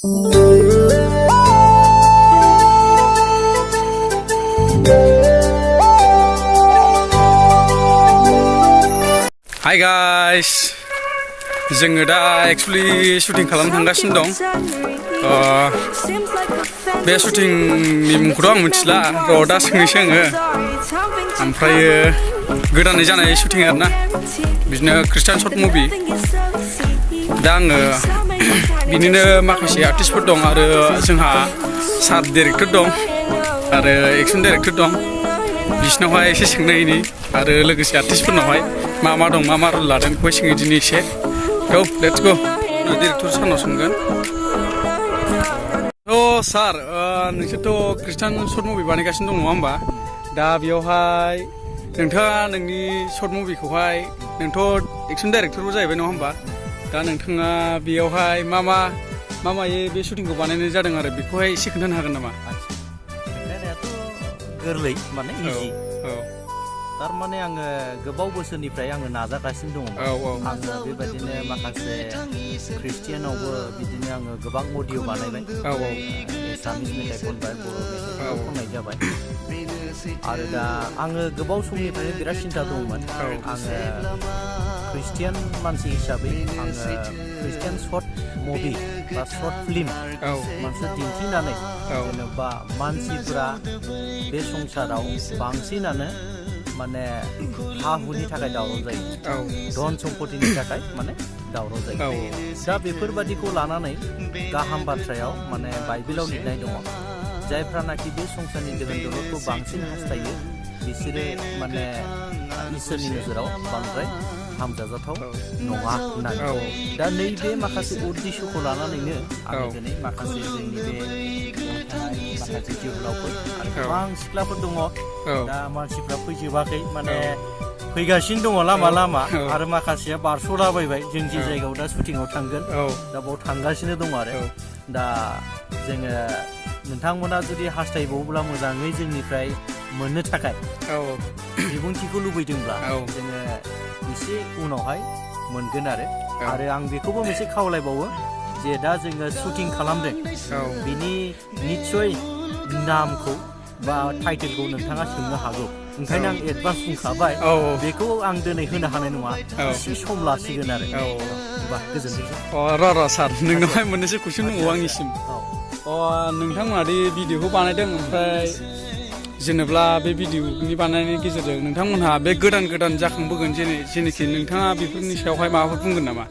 Hi guys, जोङो दा actually shooting खालामनो थांगासिनो दं। बे शुटिंनि मुंखौथ' आं मिथिला, र' दा सोंनोसै आङो। ओमफ्रायो गोदानै जानाय शुटिं आरोना, बिदिनो ख्रिस्टान शर्ट मुभि। दा आङो बिनिनो माखासे आर्टिस्टफोर दं आरो जोंहा साब डाइरेक्टर दं आरो एक्सन डाइरेक्टर दं। बिसिनावहाय एसे सोंनायनि आरो लोगोसे आर्टिस्टफोरनावहाय मा दं मा रल लादों बेखौहाय सोङो दिनै एसे। Go, let's go. डाइरेक्टर सारनाव सोंगोन। सार, नोंसोरथ' ख्रिस्टान शर्ट मुभि बानायगासिनो दं नङा होमबा? दा बेयावहाय नोंथाङा नोंनि शर्ट मुभिखौहाय नोंथ' एक्सन डाइरेक्टरबो जाहैबाय नङा होमबा? दा नोंथाङा बेयावहाय मायै बे शुटिंखौ बानायनाय जादों आरो बेखौहाय एसे खोन्थानो हागोन नामा? खोन्थानायाथ' गोरलै माने इजि। थारमाने आङो गोबाव बोसोरनिफ्राय आङो नाजागासिनो दङ। आङो बेबायदिनो माखासे ख्रिस्टियानावबो बिदिनो आङो गोबां अडिअ बानायबाय। एसामिस मेथाइ खनबाय, बर' मेथाइखौ खननाय जाबाय। आरो दा आङो गोबाव समनिफ्रायनो बिराद सिन्था दंमोन। आङो ख्रिस्टियान मानसि हिसाबै आङो ख्रिस्टियान शर्ट मुभि बा शर्ट फिल्म मोनसे दिन्थिनानै जेनेबा मानसिफोरा बे संसाराव बांसिनानो माने हा हुनि थाखाय दावराव जायो, धन सम्पतिनि थाखाय माने दावराव जायो। दा बेफोरबादिखौ लानानै गाहाम बाथ्रायाव माने बाइबेलाव लिरनाय दङ, जायफ्रानाखि बे संसारनि दोहोन दौलतखौ बांसिन हास्थायो बिसोरो माने इसोरनि नोजोराव बांद्राय हामजाजाथाव नङा होननानै। दा नैबे माखासे उद्देश्यखौ लानानैनो आङो दिनै माखासे जोंनि बे माखासे जोहोलावफोर आरो गोबां सिख्लाफोर दङ। दा मानसिफ्रा फैजोबाखै, माने फैगासिनो दङ लामा आरो माखासेया बारस'लाबायबाय। जों जे जायगायाव दा शुटिंआव थांगोन दा बाव थांगासिनो दङ आरो दा जोङो नोंथांमोना जुदि हास्थायबावोब्ला मोजाङै जोंनिफ्राय मोननो थाखाय बिबुंथिखौ लुबैदोंब्ला जोङो एसे उनावहाय मोनगोन आरो आं बेखौबो मोनसे खावलायबावो जे दा जोङो शुटिं खालामदों बिनि निस्सय नामखौ बा टाइटेलखौ नोंथाङा सोंनो हागौ, ओंखायनो आं एडभान्स बुंखाबाय। बेखौ आं दिनै होनो हानाय नङा, एसे सम लासिगोन आरो। होमबा गोजोनथों। र' सार, नोंनावहाय मोननैसो कुइसन दङ आंनिसिम। नोंथांमोना दि भिडिअखौ बानायदों, ओमफ्राय जेनेब्ला बे भिडिअनि बानायनायनि गेजेरजों नोंथांमोनहा बे गोदान जाखांबोगोन जेनोखि नोंथाङा बेफोरनि सायावहाय माबाफोर बुंगोन नामा?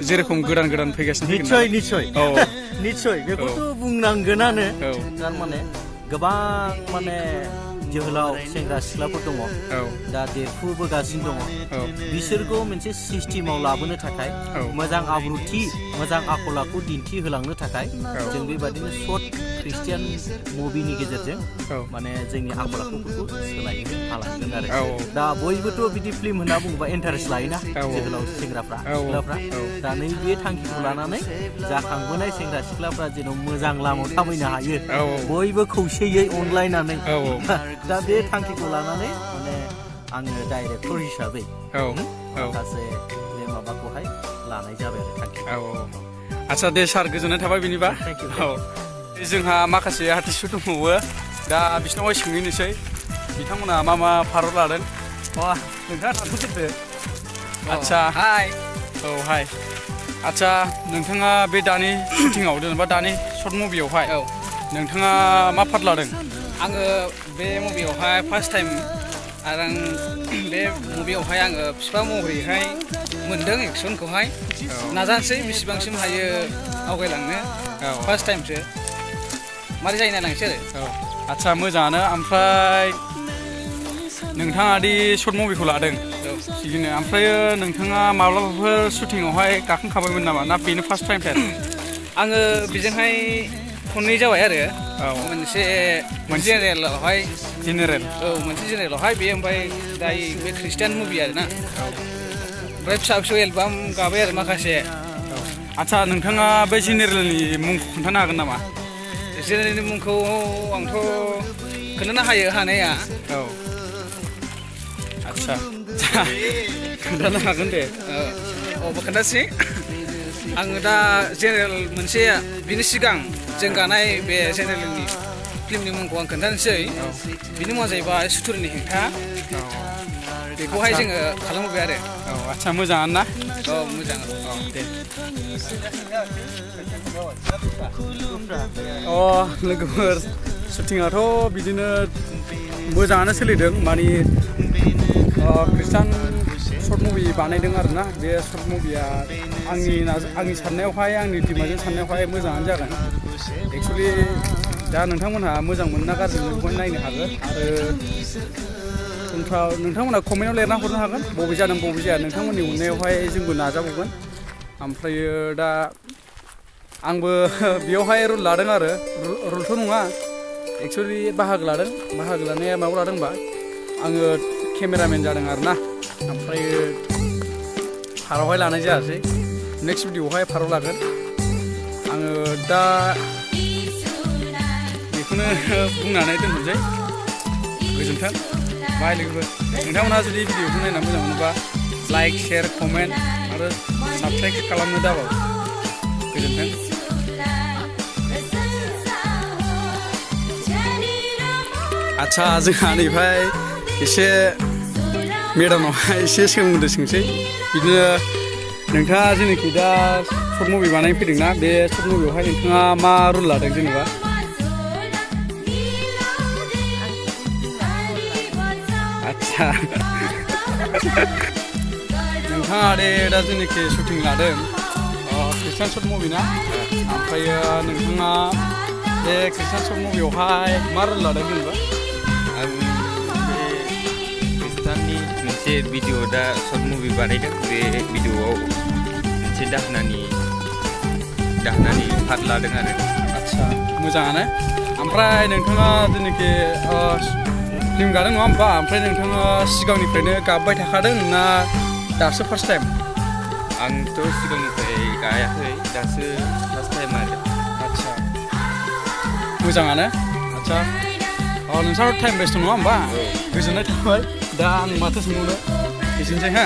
जेरेखम गोदान फैगासिनो। निस्सय बेखौथ' बुंनांगोनानो। थारमाने गोबां माने जोहोलाव सेंग्रा सिख्लाफोर दङ, दा देरफुबोगासिनो दङ। बिसोरखौ मोनसे सिस्टेमाव लाबोनो थाखाय, मोजां आब्रुथि मोजां आखल आखु दिन्थिहोलांनो थाखाय जों बेबादिनो शर्ट ख्रिस्टियान मुभिनि गेजेरजों माने जोंनि आखल आखुफोरखौ सोलायनो हालांगोन आरो। दा बयबोथ' बिदि फिल्म होनना बुङोबा इन्टारेस्ट लायोना जोहोलाव सेंग्राफ्रा सिख्लाफ्रा। दा नैबे थांखिखौ लानानै जाखांबोनाय सेंग्रा सिख्लाफ्रा जेन' मोजां लामायाव थाबायनो हायो, बयबो खौसेयै अनलायनानै। दा बे थांखिखौ लानानै माने आङो डाइरेक्टर हिसाबै माखासे बे माबाखौहाय लानाय जाबाय आरो थांखि। आदसा दे सार, गोजोननाय थाबाय बिनिबा। जोंहा माखासे आर्टिस्टफोर दंबावो, दा बिसिनावहाय सोंहैनोसै बिथांमोना मा फारट लादों। नोंथाङा थांथ'ग्रोदो। आदसा हाय। आदसा नोंथाङा बे दानि शुटिंआव जेनेबा दानि शर्ट मुभियावहाय नोंथाङा मा पार्ट लादों? आङो बे मुभियावहाय फार्स्ट टाइम, आरो आं बे मुभियावहाय आङो बिफा महरैहाय मोनदों एक्सनखौहाय। नाजानोसै बेसेबांसिम हायो आवगायलांनो। फार्स्ट टाइमसो मारै जायो नायलांसै आरो। आदसा मोजाङानो। ओमफ्राय नोंथाङा दि शर्ट मुभिखौ लादों, बिदिनो ओमफ्रायो नोंथाङा माब्लाबाफोर शुटिंआवहाय गाखोखाबायमोन नामा, ना बेनो फार्स्ट टाइम? आङो बेजोंहाय खननै जाबाय आरो। मोनसे जेनेरेलावहाय मोनसे जेनेरेलावहाय बे, ओमफ्राय दायो बे ख्रिस्टियान मुभि आरो ना। ओमफ्राय फिसा एलबाम गाबाय आरो माखासे। आदसा नोंथाङा बे जेनेरेलनि मुंखौ खोन्थानो हागोन नामा? जेनेरेलनि मुंखौ आंथ' खोन्थानो हायो हानाया। आदसा खोन्थानो हागोन दे। खोन्थासै। आङो दा जेनेरेल मोनसे बिनि सिगां जों गानाय बे जेनेरेलनि फिल्मनि मुंखौ आं खोन्थानोसै बिनि मुङा जाहैबाय सुथुरनि हेंथा बेखौहाय जोङो खालामबोबाय आरो आदसा मोजाङानो ना औ मोजां दे लोगोफोर शुटिंआथ' बिदिनो मोजाङानो सोलिदों माने खृष्टान सर्ट मुभि बानायदों आरोना बे सर्ट मुभिया आंनि साननायावहाय आंनि टिमाजों साननायावहाय मोजाङानो जागोन एक्सुवेलि दा नोंथांमोनहा मोजां मोनो ना गाज्रि मोनो बेखौहाय नायनो हागोन आरो उनफ्राव नोंथांमोनहा कमेन्टआव लिरना हरनो हागोन बबे जादों बबे जाया नोंथांमोननि अननायावहाय जोंबो नाजाबावगोन ओमफ्रायो दा आंबो बेयावहाय रुल लादों आरो रुलथ' नङा एक्सुवेलि बाहागो लानाया मायाव लादों होनबा आङो केमेरामेन जादों आरोना ओमफ्रायो फारावहाय लानाय जायासै नेक्स्ट भिडिअ'आवहाय फाराव लागोन आङो दा बेखौनो बुंनानै दोनथ'सै गोजोन्थों बाय लोगोफोर नोंथांमोनहा जुदि भिडिअखौ नायना मोजां मोनोबा लाइक शेयार कमेन्ट आरो साबस्क्राइब खालामनो दाबाव गोजोन्थों आदसा जोंहा नैफ्राय एसे मेदामावहाय एसे सोमोन्दो सोंसै बिदिनो नोंथाङा जेनाखि दा सर्ट मुभि बानायनो फैदोंना बे सर्ट मुभियावहाय नोंथाङा मा रुल लादों जेनेबा आदसा नोंथाङा दे दा जेनाखि शुटिं लादों खृष्टान सर्ट मुभि ना ओमफ्रायो नोंथाङा बे खृष्टान सर्ट मुभियावहाय मा रुल लादों जेनेबा आं बे खृष्टाननि मोनसे भिडिअ दा सर्ट मुभि बानायदों बे भिडिअआव मोनसे दाहोनानि पार्ट लादों आरो आदसा मोजाङानो ओमफ्राय नोंथाङा जेनाखि फिल्म गादों नङा होमबा ओमफ्राय नोंथाङा सिगांनिफ्रायनो गाबबाय थाखादों ना दासो फार्स्ट टाइम आंथ' सिगांनिफ्राय गायाखै दासो फार्स्ट टाइम आरो आदसा मोजाङानो आदसा नोंस्राथ' टाइम बेस्ट नङा होमबा गोजोननाय थाबाय दा आं माथो सोंबावनो एसेनोसै हा